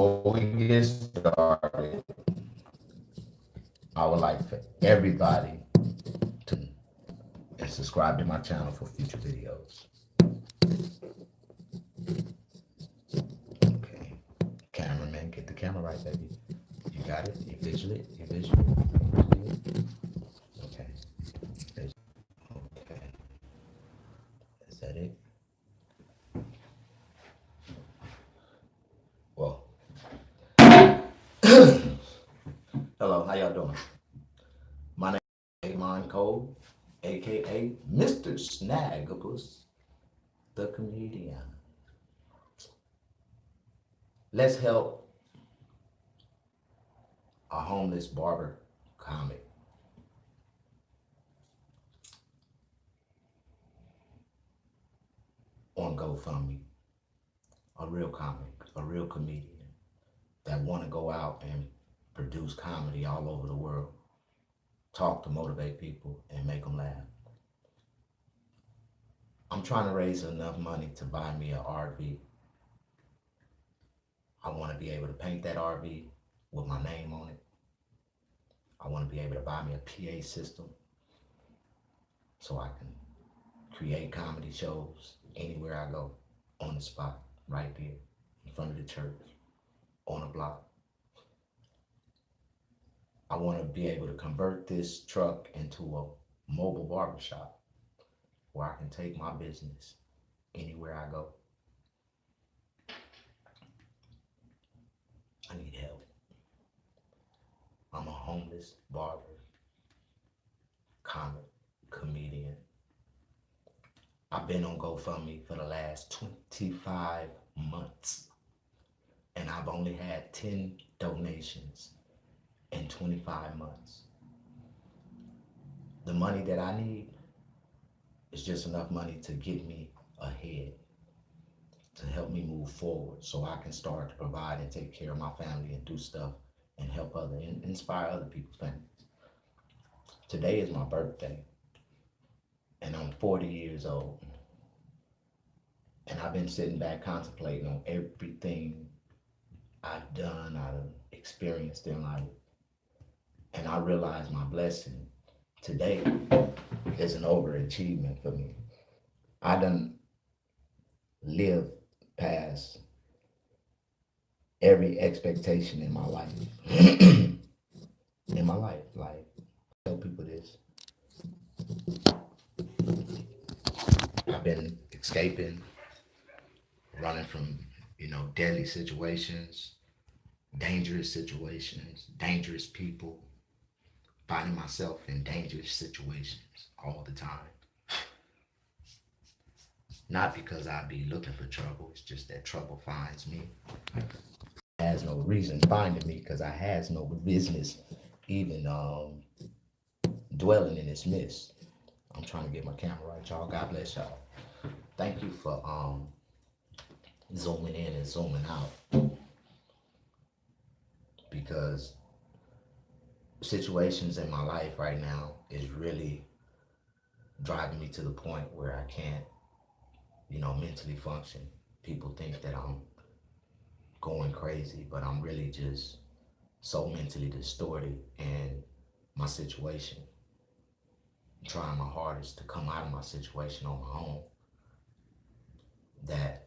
before we get started, I would like for everybody to and subscribe to my channel for future videos. Okay. Cameraman, get the camera right, baby. You got it? You visual it? You visual it? Okay. Okay. Is that it? Well, hello, how y'all doing? My name is Amon Cole, aka Mr. Snaggabus, the comedian. Let's help a homeless barber comic. On GoFundMe, a real comic, a real comedian that want to go out and produce comedy all over the world, talk to motivate people and make them laugh. I'm trying to raise enough money to buy me an RV. I want to be able to paint that RV with my name on it. I want to be able to buy me a PA system so I can create comedy shows anywhere I go, on the spot, right there, in front of the church, on a block. I want to be able to convert this truck into a mobile barbershop where I can take my business anywhere I go. I need help. I'm a homeless barber, comic, comedian. I've been on GoFundMe for the last 25 months, and I've only had 10 donations in 25 months. The money that I need is just enough money to get me ahead, to help me move forward so I can start to provide and take care of my family and do stuff and help and inspire other people's families. Today is my birthday, and I'm 40 years old. And I've been sitting back contemplating on everything I've done, I've experienced in life. And I realize my blessing today is an overachievement for me. I done lived past every expectation in my life. In my life, like, I tell people this. I've been escaping, running from, deadly situations, dangerous people, finding myself in dangerous situations all the time. Not because I be looking for trouble, it's just that trouble finds me. Has no reason finding me because I has no business even dwelling in its midst. I'm trying to get my camera right, y'all. God bless y'all. Thank you for zooming in and zooming out, because situations in my life right now is really driving me to the point where I can't, mentally function. People think that I'm going crazy, but I'm really just so mentally distorted in my situation. I'm trying my hardest to come out of my situation on my own. That,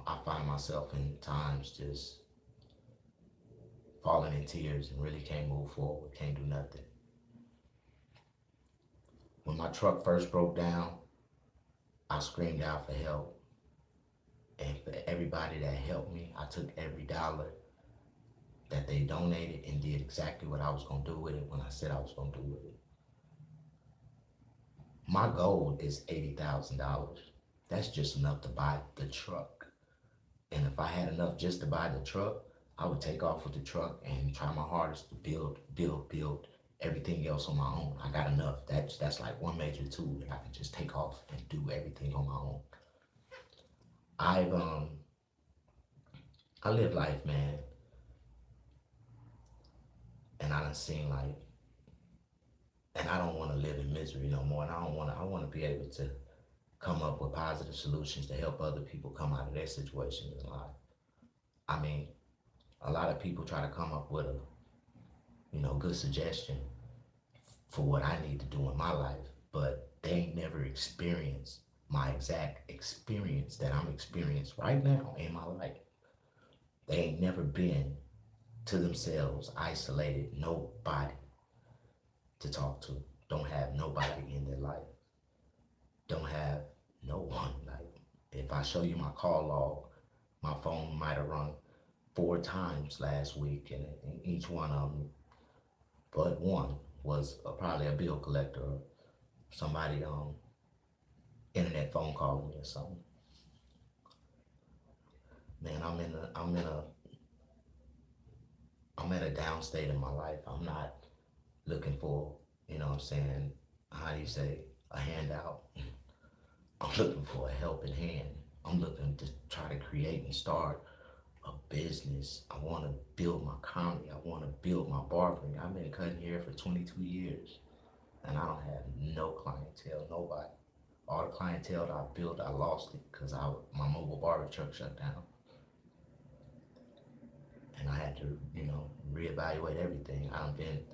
I find myself in times just falling in tears and really can't move forward, can't do nothing. When my truck first broke down, I screamed out for help. And for everybody that helped me, I took every dollar that they donated and did exactly what I was going to do with it when I said I was going to do with it. My goal is $80,000. That's just enough to buy the truck. And if I had enough just to buy the truck, I would take off with the truck and try my hardest to build everything else on my own. I got enough. That's like one major tool that I can just take off and do everything on my own. I live life, man, and I done seen life, and I don't want to live in misery no more. And I want to be able to come up with positive solutions to help other people come out of their situations in life. I mean, A lot of people try to come up with a, good suggestion for what I need to do in my life, but they ain't never experienced my exact experience that I'm experiencing right now in my life. They ain't never been to themselves, isolated, nobody to talk to, don't have nobody in their life, don't have no one. Like, if I show you my call log, my phone might have rung 4 times last week, and each one of them, but one was probably a bill collector or somebody internet phone calling me or something. Man, I'm at a down state in my life. I'm not looking for, what I'm saying, how do you say, a handout. I'm looking for a helping hand. I'm looking to try to create and start a business. I want to build my comedy. I want to build my barbering. I've been cutting hair for 22 years and I don't have no clientele, nobody. All the clientele that I built, I lost it because my mobile barber truck shut down. And I had to, reevaluate everything. I've been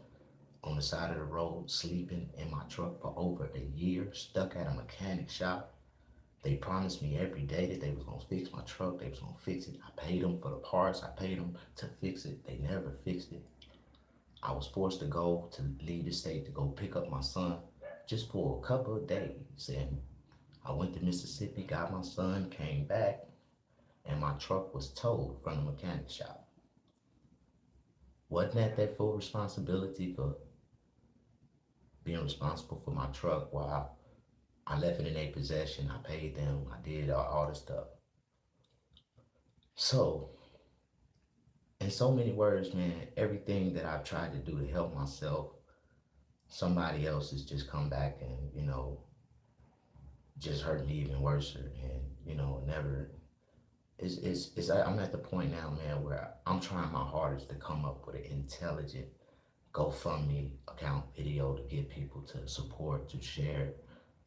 on the side of the road, sleeping in my truck for over a year, stuck at a mechanic shop. They promised me every day that they was gonna fix my truck, they was gonna fix it. I paid them for the parts, I paid them to fix it. They never fixed it. I was forced to leave the state to go pick up my son just for a couple of days. And I went to Mississippi, got my son, came back, and my truck was towed from the mechanic shop. Wasn't that full responsibility for being responsible for my truck while I left it in their possession? I paid them, I did all this stuff. So, in so many words, man, everything that I've tried to do to help myself, somebody else has just come back and, just hurt me even worse. And, never, I'm at the point now, man, where I'm trying my hardest to come up with an intelligent GoFundMe account video to get people to support, to share,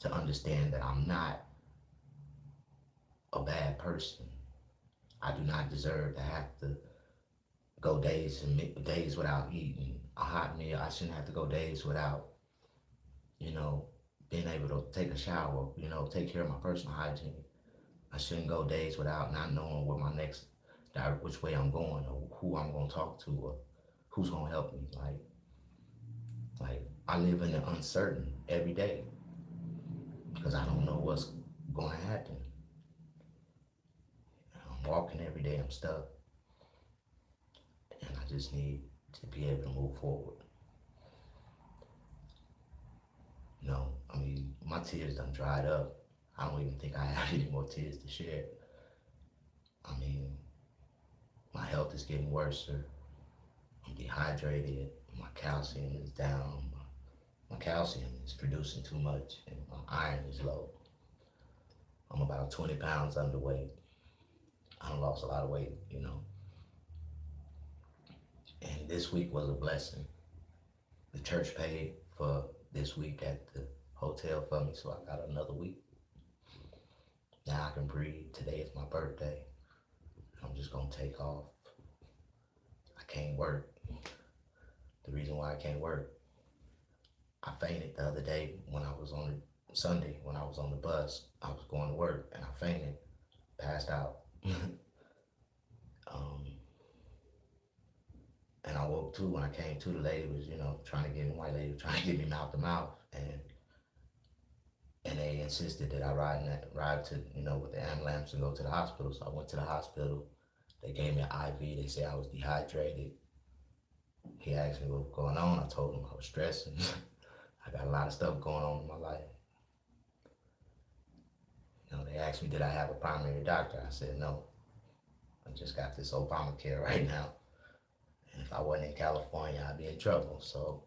to understand that I'm not a bad person. I do not deserve to have to go days without eating a hot meal. I shouldn't have to go days without, you know, being able to take a shower, take care of my personal hygiene. I shouldn't go days without not knowing where my next, which way I'm going, or who I'm gonna talk to, or who's gonna help me. Like I live in the uncertain every day because I don't know what's gonna happen. I'm walking every day, I'm stuck, and I just need to be able to move forward. I mean, my tears done dried up. I don't even think I have any more tears to share. I mean, my health is getting worse. I'm dehydrated. My calcium is down. My calcium is producing too much, and my iron is low. I'm about 20 pounds underweight. I done lost a lot of weight. And this week was a blessing. The church paid for this week at the hotel for me, so I got another week. Now I can breathe. Today is my birthday. I'm just gonna take off. I can't work. The reason why I can't work, I fainted the other day when I was on Sunday when I was on the bus. I was going to work and I fainted, passed out. And I woke to when I came to. The lady was, trying to get me, white lady was trying to get me mouth to mouth, and they insisted that I ride to, with the ambulance and go to the hospital. So I went to the hospital. They gave me an IV. They said I was dehydrated. He asked me what was going on. I told him I was stressing. I got a lot of stuff going on in my life. They asked me, did I have a primary doctor? I said, no. I just got this Obamacare right now. And if I wasn't in California, I'd be in trouble. So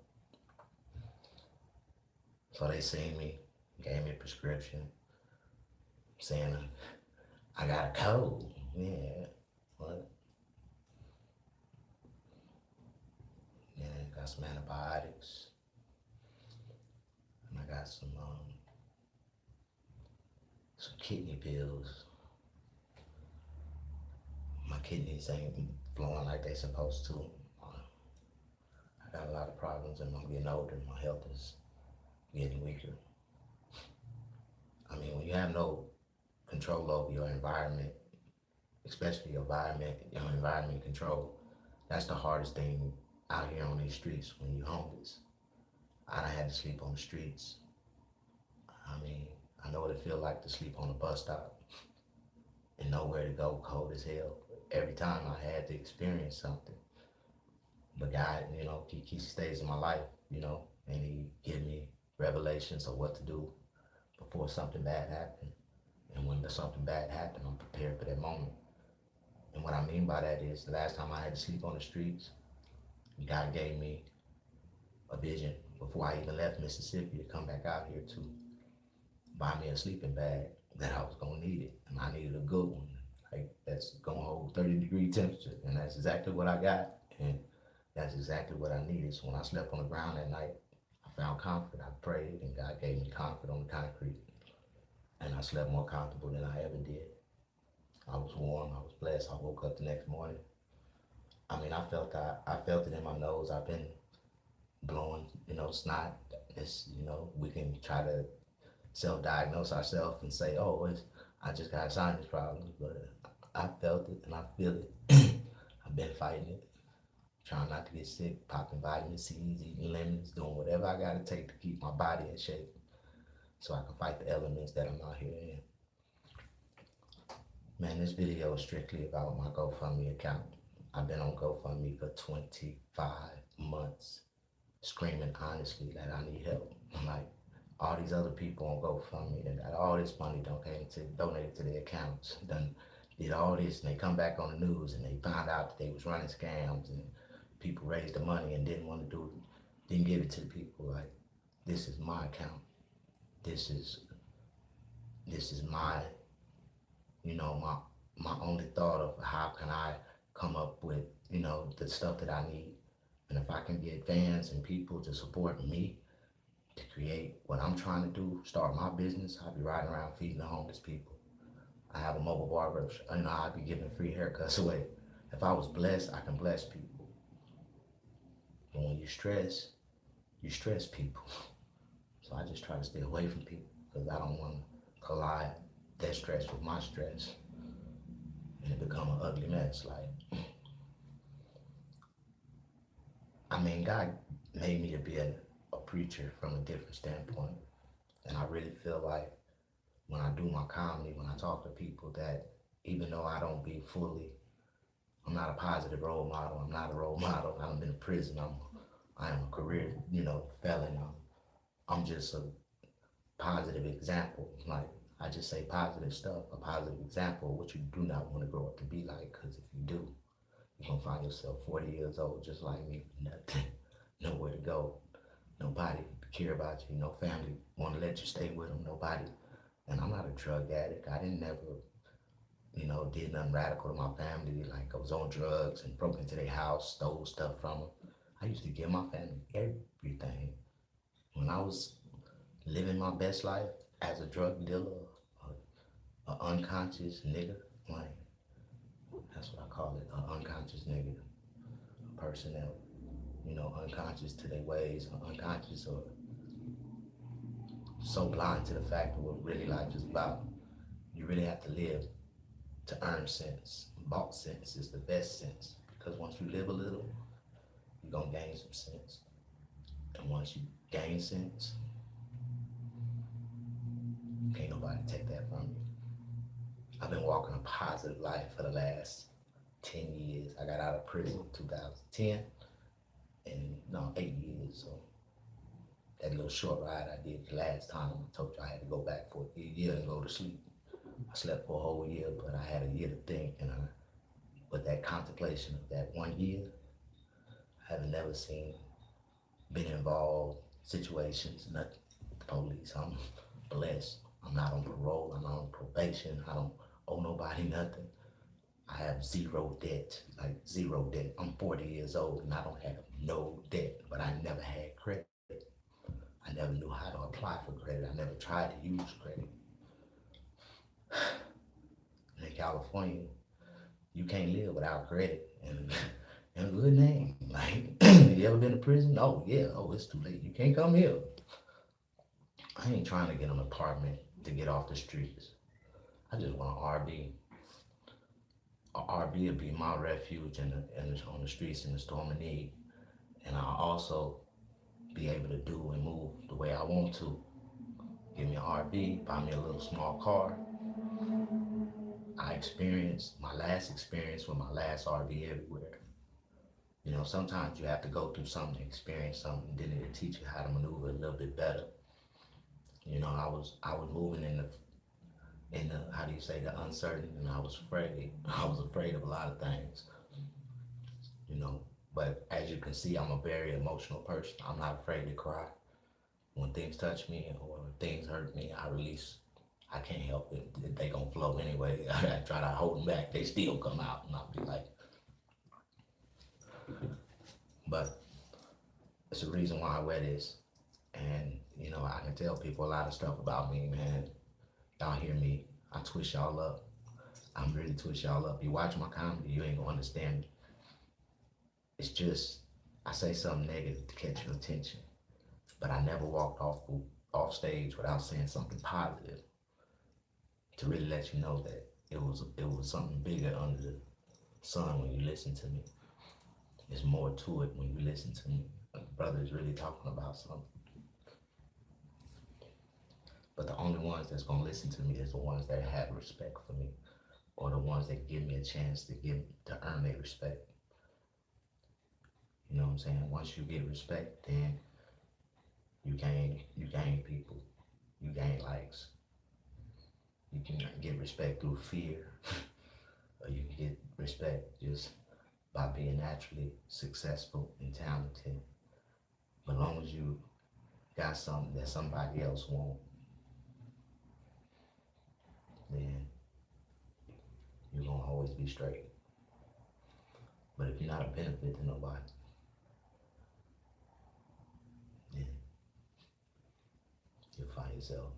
they seen me, gave me a prescription, saying I got a cold. Yeah, what? Yeah, got some antibiotics, and I got some kidney pills. My kidneys ain't flowing like they supposed to. I got a lot of problems and I'm getting older. My health is getting weaker. I mean, when you have no control over your environment, especially your environment control, that's the hardest thing out here on these streets when you're homeless. I done had to sleep on the streets. I mean, I know what it feel like to sleep on a bus stop and nowhere to go, cold as hell. Every time I had to experience something. But God, he stays in my life, and he give me revelations of what to do before something bad happens. And when there's something bad happens, I'm prepared for that moment. And what I mean by that is the last time I had to sleep on the streets, God gave me a vision before I even left Mississippi to come back out here to buy me a sleeping bag that I was gonna need it. And I needed a good one. Like that's gonna hold 30-degree temperature. And that's exactly what I got. And that's exactly what I needed. So when I slept on the ground that night, I found comfort. I prayed and God gave me comfort on the concrete. And I slept more comfortable than I ever did. I was warm, I was blessed. I woke up the next morning. I mean, I felt it in my nose. I've been blowing, snot. We can try to self-diagnose ourselves and say, oh, I just got sinus problems, but I felt it and I feel it. I've been fighting it, trying not to get sick, popping vitamin C's, eating lemons, doing whatever I gotta take to keep my body in shape so I can fight the elements that I'm out here in. Man, this video is strictly about my GoFundMe account. I've been on GoFundMe for 25 months, screaming honestly that I need help. I'm like, all these other people on GoFundMe that got all this money donated to their accounts, done did all this, and they come back on the news and they found out that they was running scams and people raised the money and didn't want to do it, didn't give it to the people. Like, this is my account. This is my my only thought of how can I come up with the stuff that I need, and if I can get fans and people to support me to create what I'm trying to do, start my business, I'll be riding around feeding the homeless people. I have a mobile barber. I'll be giving free haircuts away. If I was blessed, I can bless people. But when you stress people. So I just try to stay away from people because I don't want to collide their stress with my stress and it become an ugly mess. Like, I mean, God made me to be a preacher from a different standpoint. And I really feel like when I do my comedy, when I talk to people, that even though I don't be fully, I'm not a positive role model. I'm not a role model. I haven't been in prison. I am a career, felon. I'm just a positive example. Like, I just say positive stuff, a positive example of what you do not want to grow up to be like. Because if you do, you're going to find yourself 40 years old, just like me, nothing, nowhere to go. Nobody care about you. No family want to let you stay with them. Nobody. And I'm not a drug addict. I didn't never, did nothing radical to my family. Like I was on drugs and broke into their house, stole stuff from them. I used to give my family everything. When I was living my best life as a drug dealer, an unconscious nigga, like that's what I call it, an unconscious nigga, a person that, unconscious to their ways, unconscious or so blind to the fact of what really life is about. You really have to live to earn sense. Bought sense is the best sense because once you live a little, you're gonna gain some sense. And once you gain sense, can't nobody take that from you. I've been walking a positive life for the last 10 years. I got out of prison in 2010, and no, 8 years. So that little short ride I did the last time, I told you I had to go back for a year and go to sleep. I slept for a whole year, but I had a year to think, and with that contemplation of that 1 year, I have never been involved situations, nothing with the police. I'm blessed. I'm not on parole. I'm not on probation. I don't owe nobody nothing. I have zero debt, like zero debt. I'm 40 years old and I don't have no debt, but I never had credit. I never knew how to apply for credit. I never tried to use credit. In California, You can't live without credit and a good name. Like, you ever been to prison? Oh yeah. Oh, it's too late. You can't come here. I ain't trying to get an apartment to get off the streets. I just want an RV. A RV would be my refuge on the streets in the storm of need, and I'll also be able to do and move the way I want to. Give me an RV, buy me a little small car. I experienced my last experience with my last RV everywhere. You know, sometimes you have to go through something, experience something, then it'll teach you how to maneuver a little bit better. You know, I was moving in the how do you say, the uncertain, and I was afraid. I was afraid of a lot of things. You know, but as you can see, I'm a very emotional person. I'm not afraid to cry when things touch me or things hurt me. I release. I can't help it. They gonna flow anyway. I try to hold them back. They still come out, and I'll be like, but it's the reason why I wear this. And you know, I can tell people a lot of stuff about me, man. Y'all hear me? I twist y'all up. I'm really twist y'all up. You watch my comedy, you ain't gonna understand me. It's just I say something negative to catch your attention, but I never walked off stage without saying something positive to really let you know that it was something bigger under the sun when you listen to me. There's more to it when you listen to me. The brother is really talking about something. But the only ones that's gonna listen to me is the ones that have respect for me, or the ones that give me a chance to earn their respect. You know what I'm saying? Once you get respect, then you gain people, you gain likes. You can get respect through fear, or you can get respect just by being naturally successful and talented. But as long as you got something that somebody else won't, then you're gonna always be straight. But if you're not a benefit to nobody, then you'll find yourself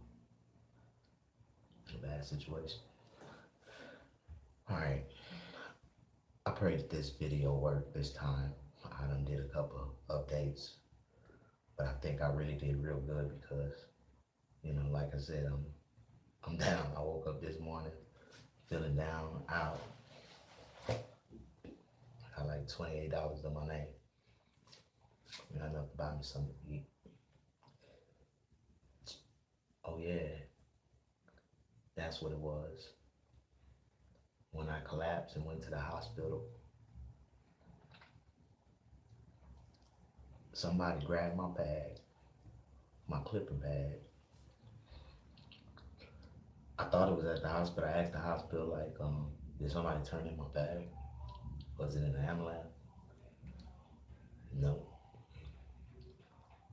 in a bad situation. All right. I pray that this video worked this time. I done did a couple of updates, but I think I really did real good because, you know, like I said, I'm down. I woke up this morning feeling down, out. I got like $28 in my name. Not enough to buy me something to eat. Oh yeah, that's what it was. When I collapsed and went to the hospital, somebody grabbed my bag, my clipper bag. I thought it was at the hospital. I asked the hospital, like, did somebody turn in my bag? Was it in the ambulance? No.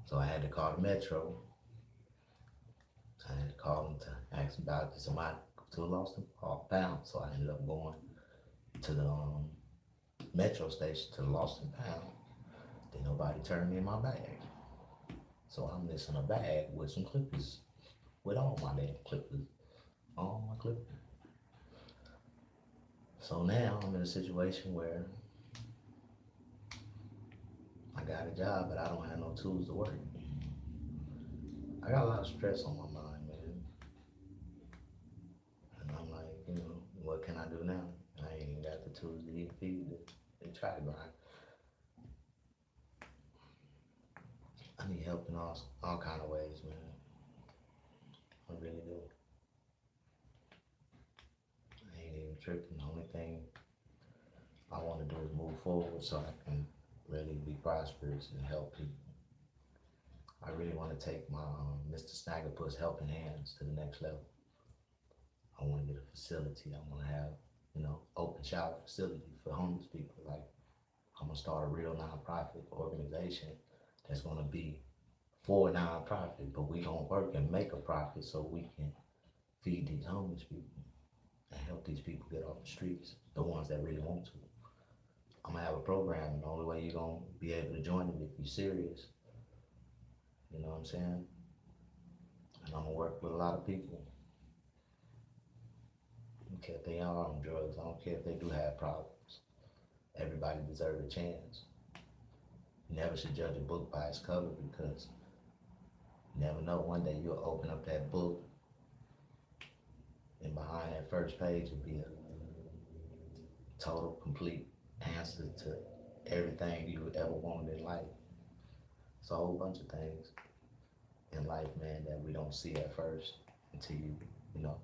So I had to call the Metro. I had to call them to ask about somebody to lost and found. So I ended up going to the Metro station to the lost and found. Then nobody turned me in my bag. So I'm missing a bag with some clippers, with all my damn clippers, all my clippers. So now I'm in a situation where I got a job, but I don't have no tools to work. I got a lot of stress on my mind, man. And I'm like, you know, what can I do now? I ain't even got the tools to even feed it and try to grind. I need help in all kind of ways, man. I really do. I ain't even tripping. The only thing I want to do is move forward so I can really be prosperous and help people. I really want to take my Mr. Snaggerpuss Helping Hands to the next level. I want to get a facility. I want to have, you know, open shower facility for homeless people. Like, I'm gonna start a real nonprofit organization that's gonna be for nonprofit, but we gonna work and make a profit so we can feed these homeless people and help these people get off the streets, the ones that really want to. I'm gonna have a program, and the only way you're gonna be able to join it if you're serious. You know what I'm saying? And I'm gonna work with a lot of people. don't care if they are on drugs. I don't care if they do have problems. Everybody deserves a chance. You never should judge a book by its cover because you never know. One day you'll open up that book and behind that first page will be a total, complete answer to everything you ever wanted in life. It's a whole bunch of things in life, man, that we don't see at first until you know,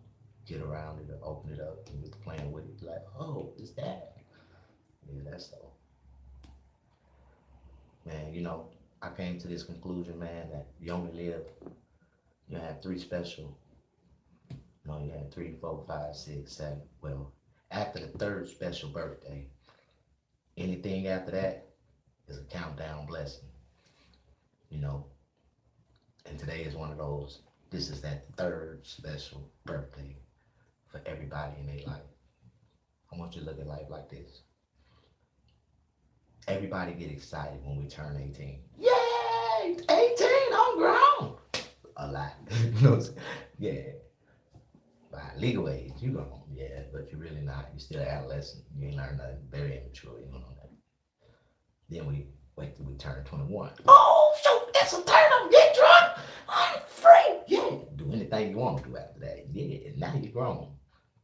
get around it or open it up and get playing with it. Like, oh, it's that. Yeah, that's so. Man, I came to this conclusion, man, that you only live, you have three special. No, you have 3, 4, 5, 6, 7. Well, after the third special birthday, anything after that is a countdown blessing, you know. And today is one of those. This is that third special birthday for everybody in their life. I want you to look at life like this. Everybody get excited when we turn 18. Yay! 18, I'm grown. A lot. You know what I'm saying? Yeah. By legal age, you grown. Yeah, but you're really not. You're still an adolescent. You ain't learned nothing. Very immature. You don't know that. Then we wait till we turn 21. Oh, shoot, it's a turn up. Get drunk. I'm free. Yeah, do anything you want to do after that. Yeah, now you're grown.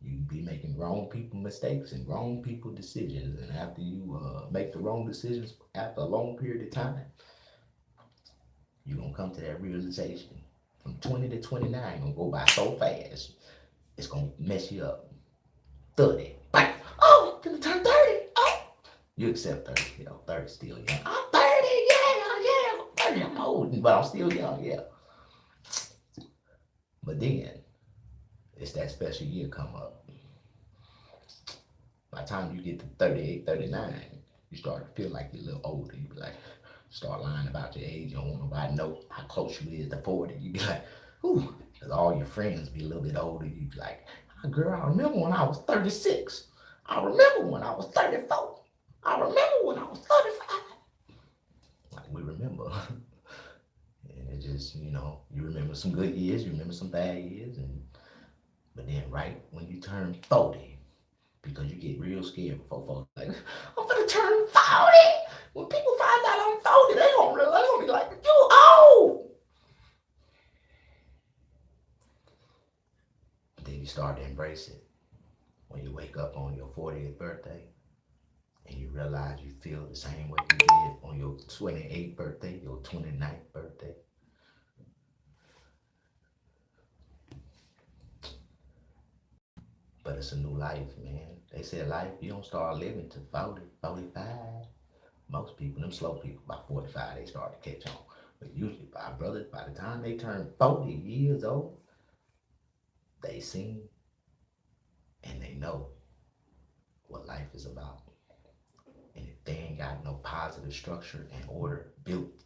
You be making grown people mistakes and grown people decisions. And after you make the wrong decisions after a long period of time, you're going to come to that realization. From 20 to 29, going to go by so fast. It's going to mess you up. 30. Bam. Oh, gonna turn 30. Oh. You accept 30. 30 still young. I'm 30. Yeah. I'm 30. I'm old, but I'm still young. Yeah. But then, it's that special year come up. By the time you get to 38, 39, you start to feel like you're a little older. You be like, start lying about your age. You don't want nobody to know how close you is to 40. You be like, ooh, because all your friends be a little bit older. You be like, girl, I remember when I was 36. I remember when I was 34. I remember when I was 35. Like we remember. And it just, you remember some good years, you remember some bad years, but then right when you turn 40, because you get real scared before 40, like, I'm gonna turn 40. When people find out I'm 40, they gonna be like, you old. But then you start to embrace it. When you wake up on your 40th birthday and you realize you feel the same way you did on your 28th birthday, your 29th birthday. But it's a new life, man. They said life, you don't start living till 40, 45. Most people, them slow people, by 45, they start to catch on. But usually, by the time they turn 40 years old, they seen and they know what life is about. And if they ain't got no positive structure and order built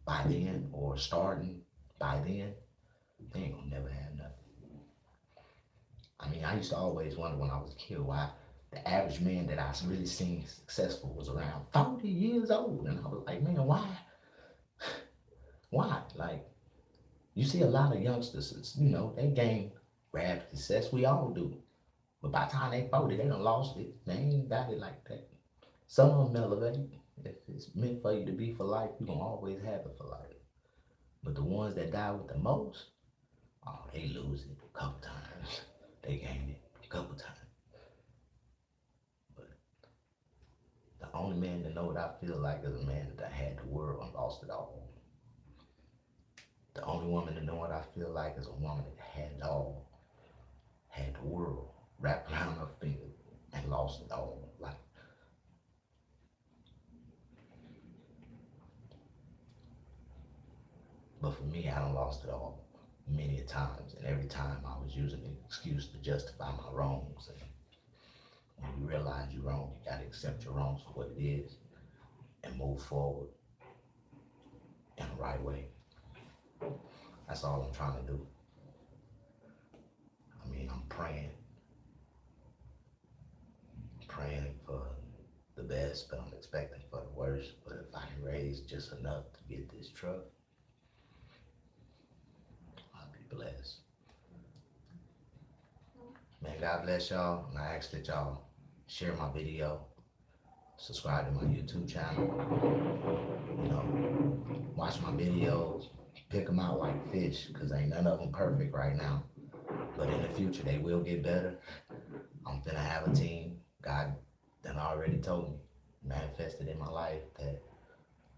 by then or starting by then, they ain't gonna never have nothing. I mean, I used to always wonder when I was a kid why the average man that I really seen successful was around 40 years old. And I was like, man, why? Why? Like, you see a lot of youngsters, they gain rapid success. We all do. But by the time they 40, they done lost it. They ain't got it like that. Some of them elevate. If it's meant for you to be for life, you're going to always have it for life. But the ones that die with the most, oh, they lose it a couple times. They gain it a couple times. But the only man to know what I feel like is a man that had the world and lost it all. The only woman to know what I feel like is a woman that had it all, had the world wrapped around her finger and lost it all. Like, but for me, I done lost it all many a times, and every time I was using an excuse to justify my wrongs. And when you realize you're wrong, you gotta accept your wrongs for what it is and move forward in the right way. That's all I'm trying to do. I mean, I'm praying for the best, but I'm expecting for the worst. But if I can raise just enough to get this truck, I'll be blessed. Man, God bless y'all. And I ask that y'all share my video, subscribe to my YouTube channel, you know, watch my videos, pick them out like fish, because ain't none of them perfect right now. But in the future, they will get better. I'm finna have a team. God done already told me, manifested in my life, that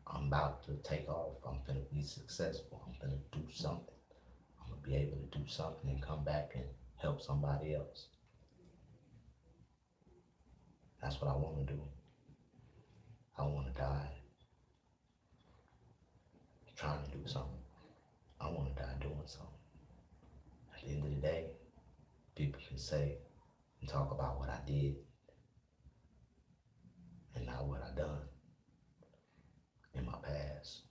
I'm about to take off. I'm finna be successful. I'm finna do something. I'm gonna be able to do something and come back and help somebody else. That's what I want to do. I want to die trying to do something. I want to die doing something. At the end of the day, people can say and talk about what I did and not what I done in my past.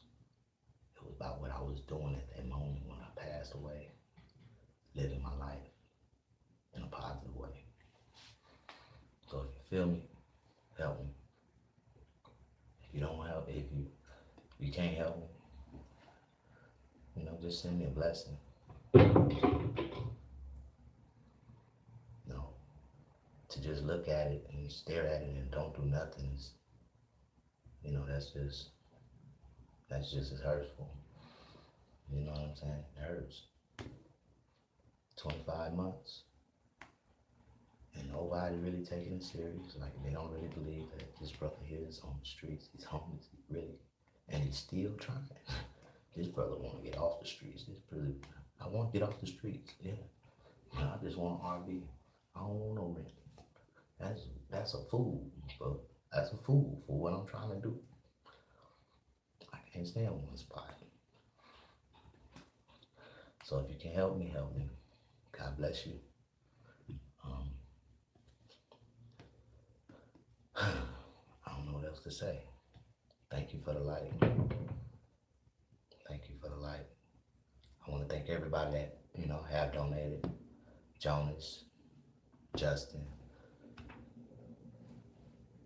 It was about what I was doing at that moment when I passed away, living my life in a positive way. So if you feel me, help me. If you don't help, if you can't help me, just send me a blessing. No, to just look at it and stare at it and don't do nothing is, that's just as hurtful. You know what I'm saying? It hurts. 25 months. And nobody really taking it serious. Like, they don't really believe that this brother here is on the streets. He's homeless, really. And he's still trying. This brother want to get off the streets. I want to get off the streets. Yeah. I just want an RV. I don't want no rent. That's a fool. But that's a fool for what I'm trying to do. I can't stay in one spot. So if you can help me, help me. God bless you. I don't know what else to say. Thank you for the light. Thank you for the light. I want to thank everybody that, have donated. Jonas, Justin,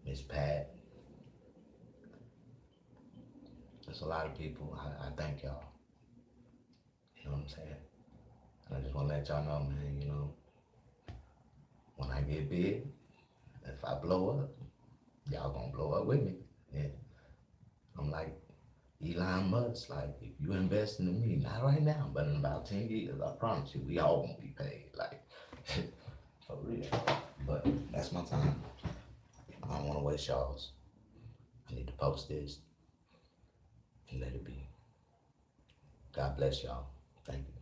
Miss Pat. There's a lot of people. I thank y'all. You know what I'm saying? And I just want to let y'all know, man, when I get big, if I blow up, y'all gonna blow up with me. Yeah. I'm like Elon Musk, like, if you invest in me, not right now, but in about 10 years, I promise you, we all gonna be paid. Like, for real. But that's my time. I don't wanna waste y'all's. I need to post this and let it be. God bless y'all. Thank you.